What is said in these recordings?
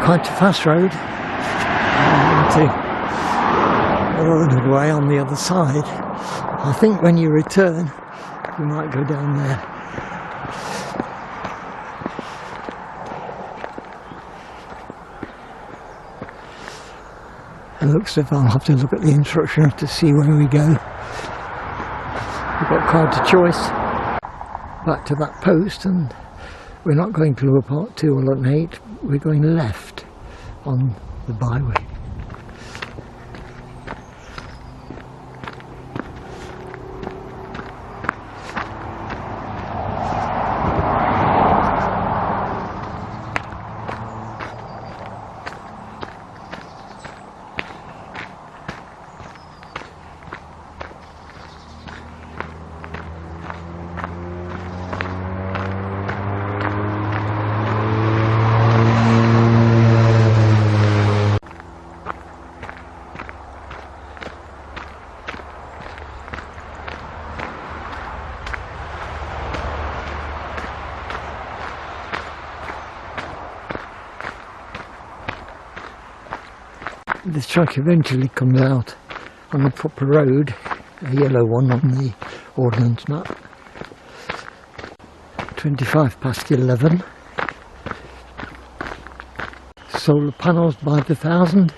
quite a fast road. To a little way on the other side. I think when you return, you might go down there. It looks as if I'll have to look at the instructions to see where we go. We've got quite a choice. Back to that post, and we're not going to Lower Part 2 or Lutton 8, we're going left on the byway. This track eventually comes out on a proper road, a yellow one on the ordnance map. 25 past 11. Solar panels by the 1,000.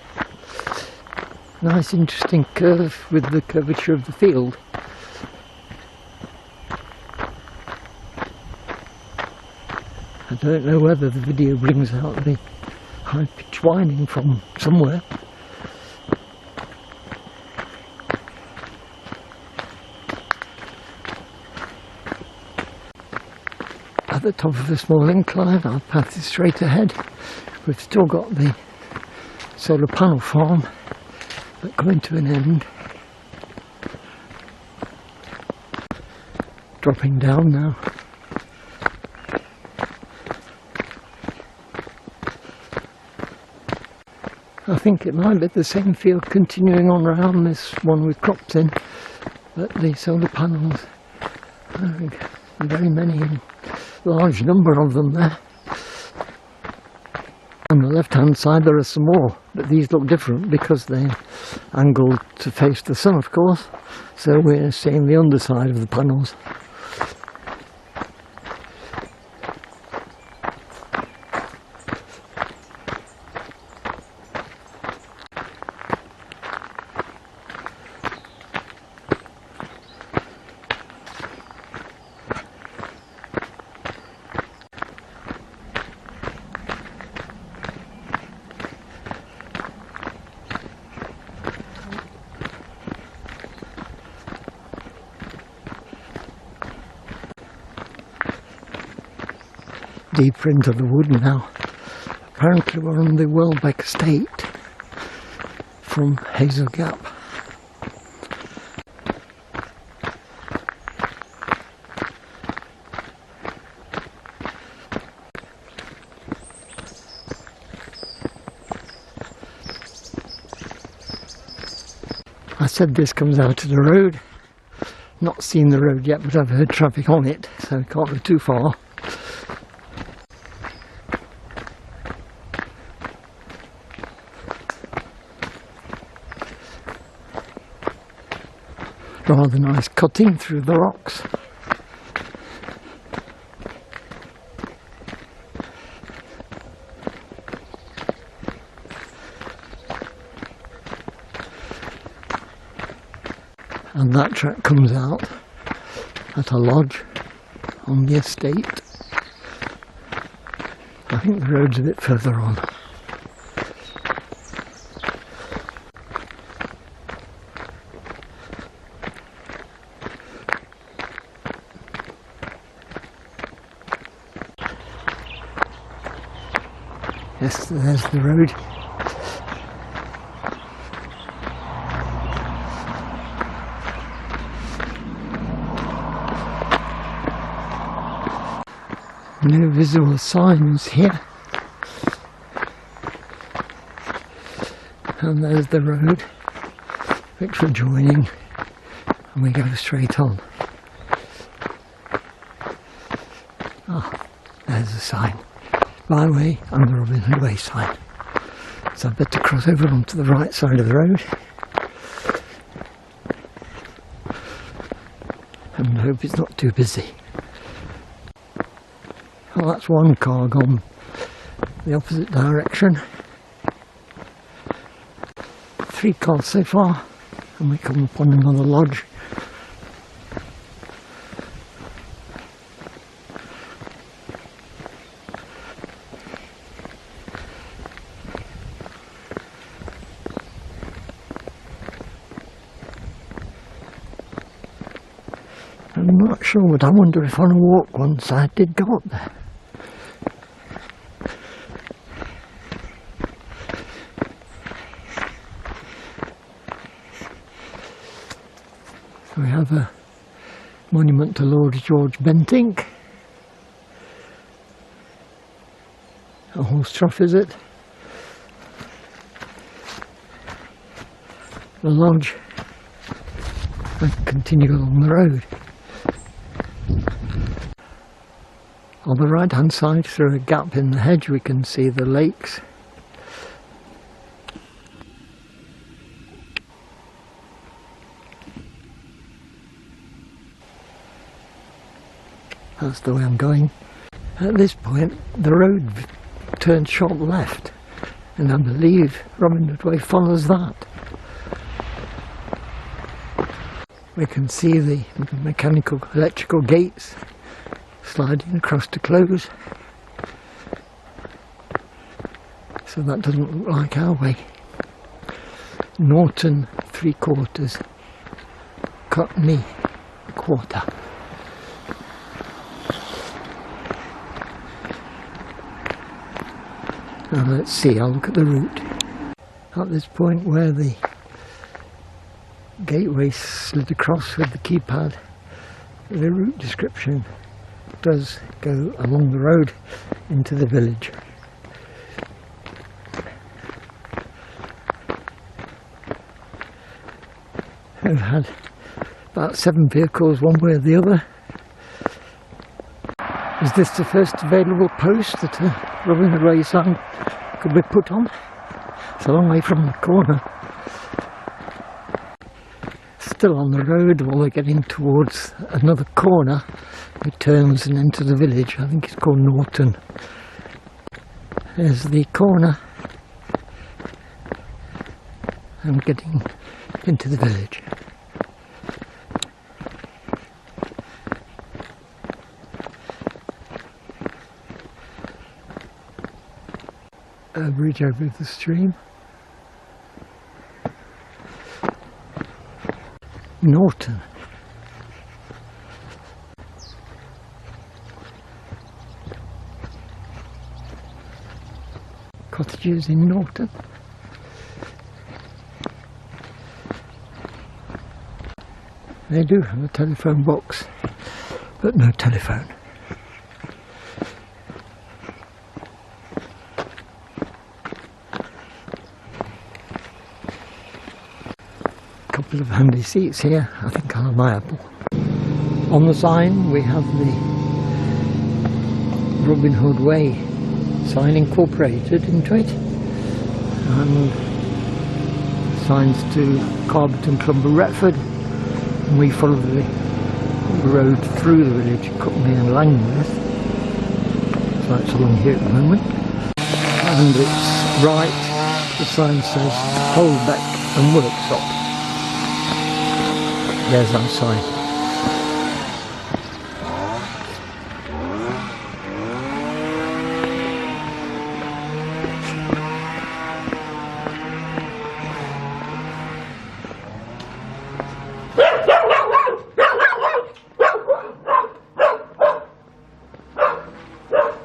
Nice interesting curve with the curvature of the field. I don't know whether the video brings out the high pitch whining from somewhere. At the top of a small incline, our path is straight ahead. We've still got the solar panel farm, but coming to an end. Dropping down now. I think it might be the same field continuing on around this one with crops in, but the solar panels, very many, large number of them there. On the left hand side there are some more, but these look different because they're angled to face the sun, of course, so we're seeing the underside of the panels. Deeper into the wood now. Apparently we're on the Welbeck Estate from Hazel Gap. I said this comes out of the road. Not seen the road yet, but I've heard traffic on it, so it can't be too far. Rather nice cutting through the rocks. And that track comes out at a lodge on the estate. I think the road's a bit further on. Yes, there's the road. No visible signs here. And there's the road, which we're joining, and we go straight on. Ah, there's a sign. Byway and the Robin Hood Way sign. So I better cross over onto the right side of the road and hope it's not too busy. Well, that's one car gone the opposite direction. 3 cars so far, and we come upon another lodge. I'm not sure, but I wonder if on a walk once I did go up there. We have a monument to Lord George Bentinck. A horse trough, is it? The lodge. And continue along the road. On the right hand side, through a gap in the hedge, we can see the lakes. That's the way I'm going. At this point the road turns sharp left, and I believe Robin Hood Way follows that. We can see the mechanical electrical gates sliding across to close, so that doesn't look like our way. Norton 3/4, Cockney 1/4. Now let's see, I'll look at the route. At this point where the gateway slid across with the keypad, the route description does go along the road into the village. I've had about 7 vehicles one way or the other. Is this the first available post that a Robin Hood Way sign could be put on? It's a long way from the corner. Still on the road while we're getting towards another corner. It turns and enters the village. I think it's called Norton. There's the corner. I'm getting into the village. A bridge over the stream. Norton. Cottages in Norton. They do have a telephone box, but no telephone. Couple of handy seats here. I think I'll have my apple. On the sign we have the Robin Hood Way sign incorporated into it, and signs to Carberton, Clumber, Retford, and we follow the road through the village, Cockney and Langworth. So that's along here at the moment, and it's right, the sign says Welbeck and Workshop. There's our sign.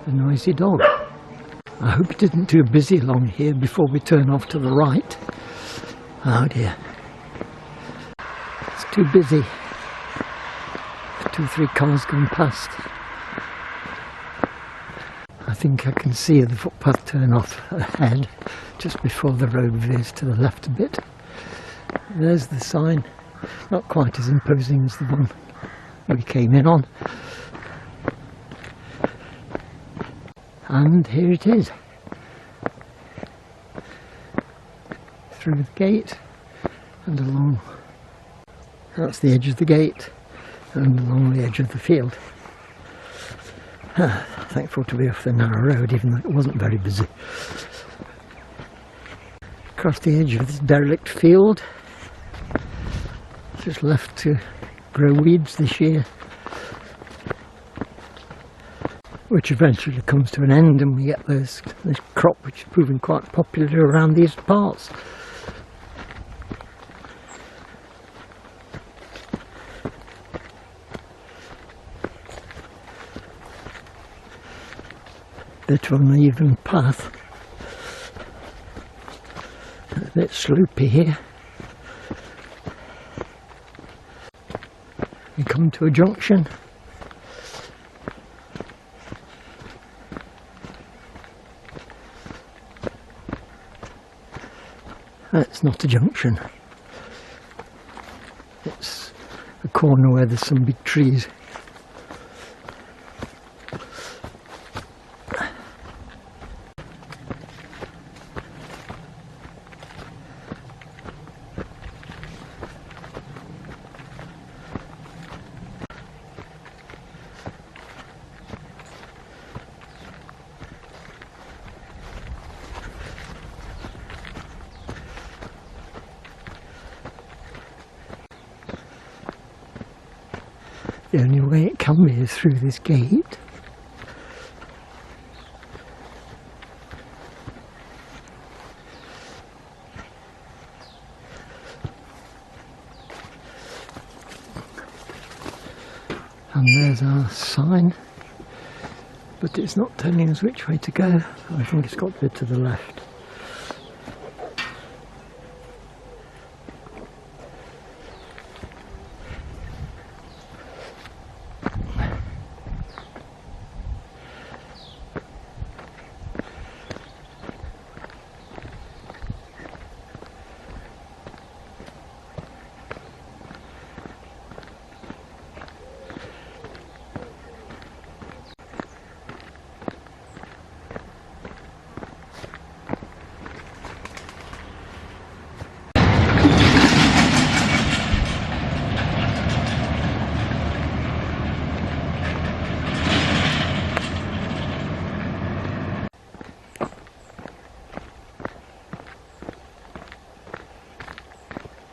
A noisy dog. I hope it isn't too busy along here before we turn off to the right. Oh dear. It's too busy. 2 or 3 cars going past. I think I can see the footpath turn off ahead just before the road veers to the left a bit. There's the sign. Not quite as imposing as the one we came in on. And here it is. through the gate and along. That's the edge of the gate and along the edge of the field. Thankful to be off the narrow road, even though it wasn't very busy. Across the edge of this derelict field, just left to grow weeds this year, which eventually comes to an end and we get this crop which is proving quite popular around these parts. Bit of an uneven path, a bit sloopy here. We come to a junction. It's not a junction, it's a corner where there's some big trees. The only way it can be is through this gate. And there's our sign, but it's not telling us which way to go. I think it's got a bit to the left.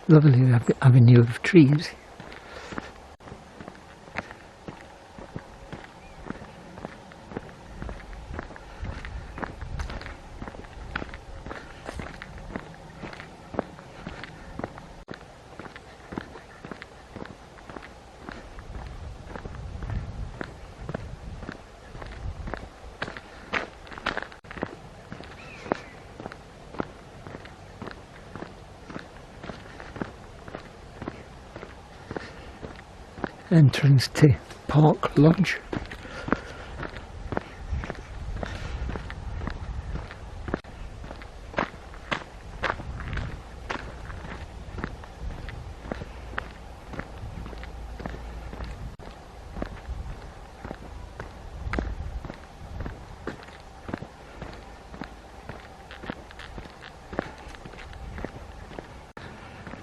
Lovely avenue of trees. Entrance to Park Lodge.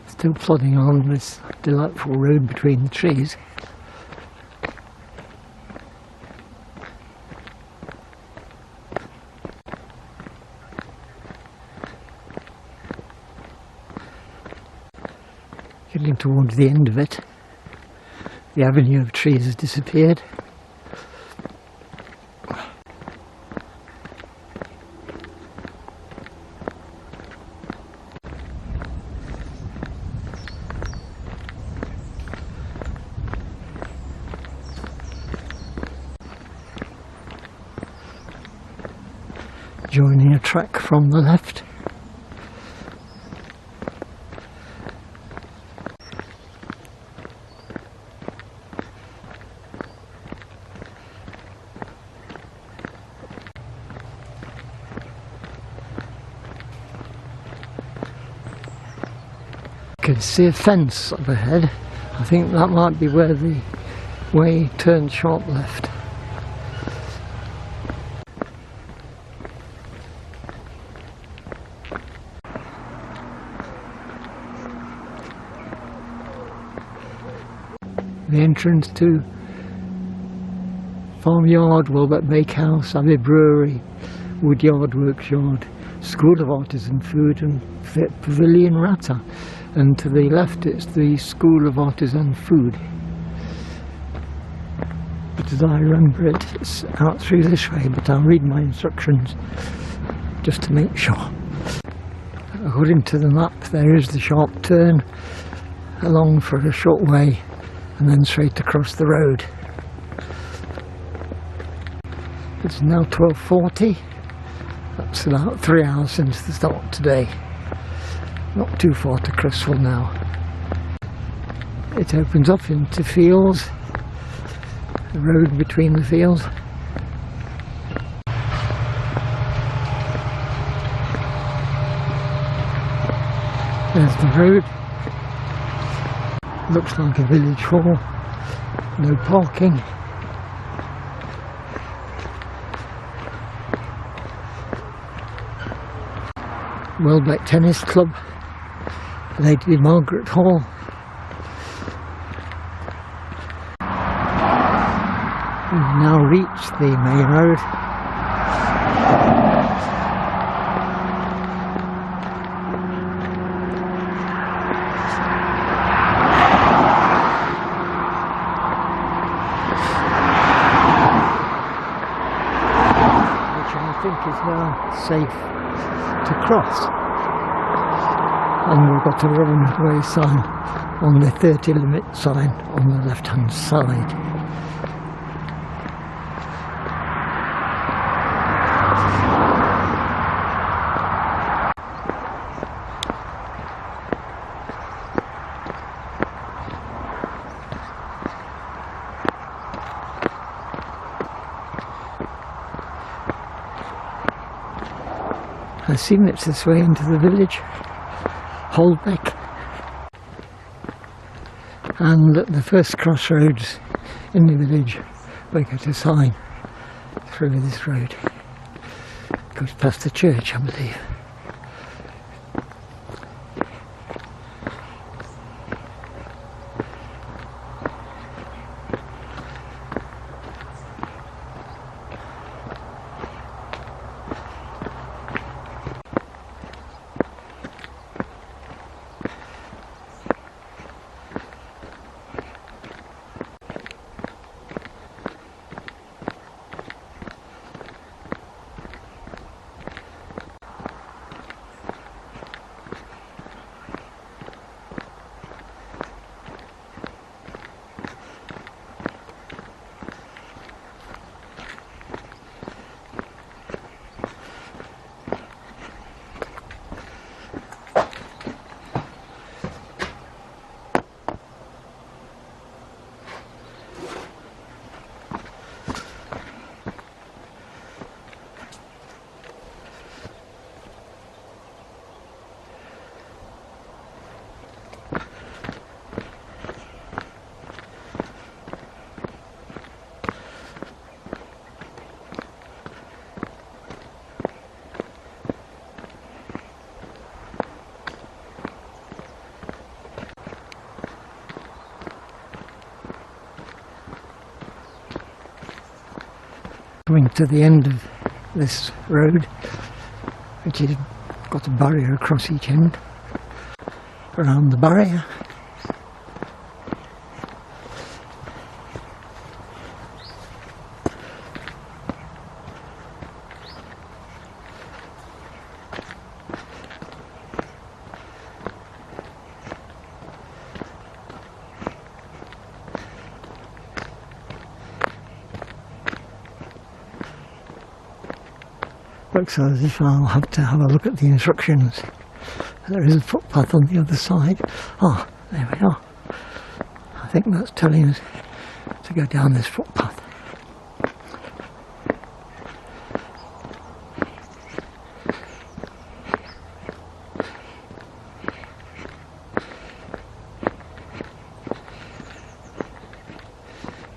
Still plodding on this delightful road between the trees. Getting towards the end of it, the avenue of trees has disappeared. Joining a track from the left. I can see a fence up ahead. I think that might be where the way turns sharp left. the entrance to Farmyard, Welbeck Bakehouse, Abbey Brewery, Woodyard Worksyard, School of Artisan Food and Pavilion Rata, and to the left it's the School of Artisan Food. But as I remember it, it's out through this way, but I'll read my instructions just to make sure. According to the map, there is the sharp turn along for a short way and then straight across the road. It's now 12:40. That's about 3 hours since the start today. Not too far to Creswell now. It opens up into fields, the road between the fields. There's the road. Looks like a village hall. No parking. Welbeck Tennis Club, Lady Margaret Hall. We've now reached the main road. Which I think is now safe to cross, and we've got a roadway sign on the 30 limit sign on the left hand side. I assume it's this way into the village, Holbeck. And at the first crossroads in the village we get a sign through this road. It goes past the church, I believe. Coming to the end of this road, which has got a barrier across each end. Around the barrier looks as if I'll have to have a look at the instructions. There is a footpath on the other side. Ah, there we are. I think that's telling us to go down this footpath.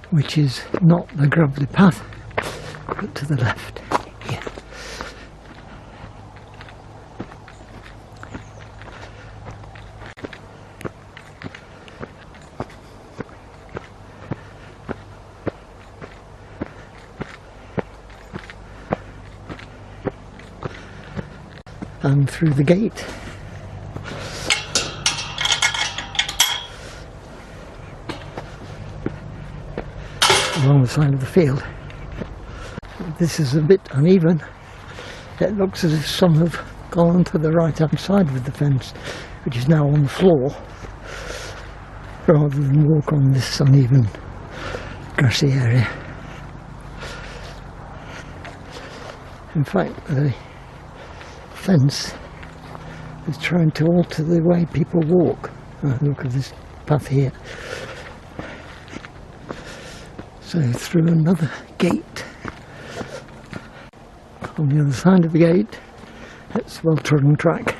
Which is not the gravelly path, but to the left. Here. and through the gate. Along the side of the field. This is a bit uneven. It looks as if some have gone to the right hand side of the fence, which is now on the floor, rather than walk on this uneven grassy area. In fact, the fence is trying to alter the way people walk. Look at this path here. So through another gate. On the other side of the gate, it's well-trodden track.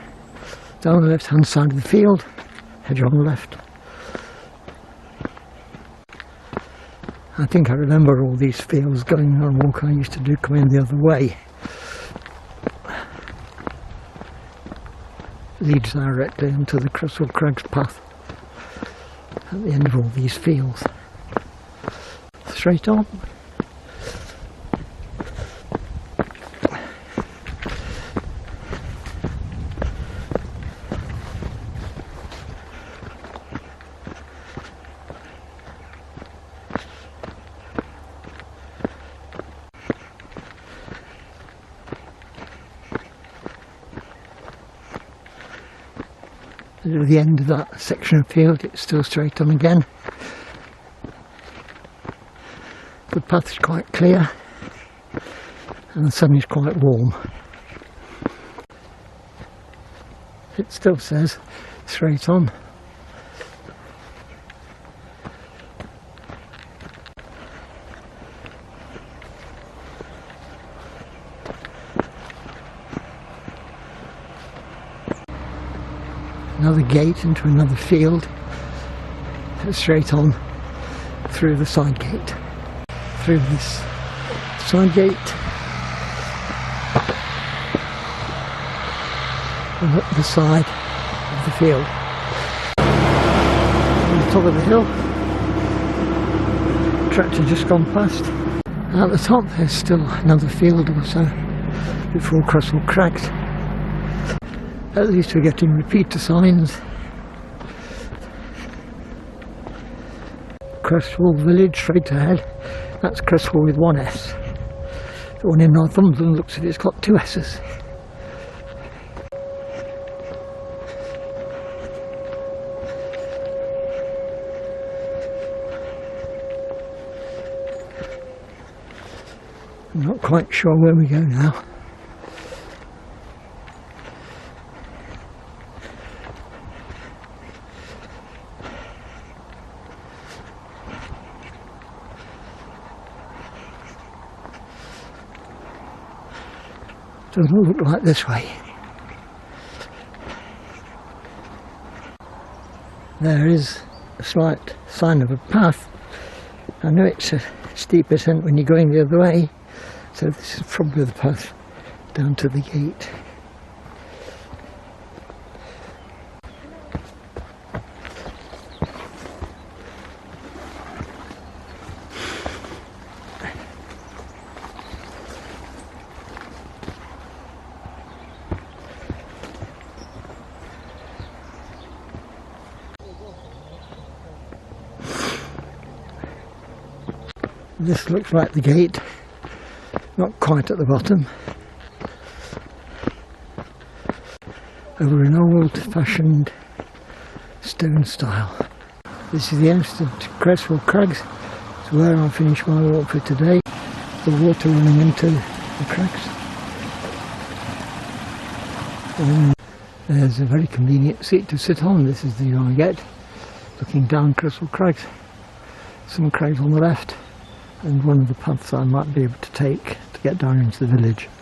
Down the left-hand side of the field, hedge on the left. I think I remember all these fields going on a walk I used to do coming the other way. Leads directly into the Creswell Crags path at the end of all these fields. Straight on. At the end of that section of field, it's still straight on again. The path is quite clear and the sun is quite warm. It still says straight on. Another gate into another field, straight on through the side gate. Through this side gate and up the side of the field. On the top of the hill, tractor just gone past. And at the top there's still another field or so before Creswell Crags. At least we're getting repeater signs. Creswell village straight ahead. That's Creswell with one S. The one in Northumberland looks as if it's got two S's. I'm not quite sure where we go now. Doesn't look like this way. There is a slight sign of a path. I know it's a steep ascent when you're going the other way, so this is probably the path down to the gate. This looks like the gate, not quite at the bottom. Over an old-fashioned stone stile. This is the entrance to Creswell Crags. It's where I'll finish my walk for today. The water running into the crags. And there's a very convenient seat to sit on. This is the view I get, looking down Creswell Crags. Some crags on the left, and one of the paths I might be able to take to get down into the village.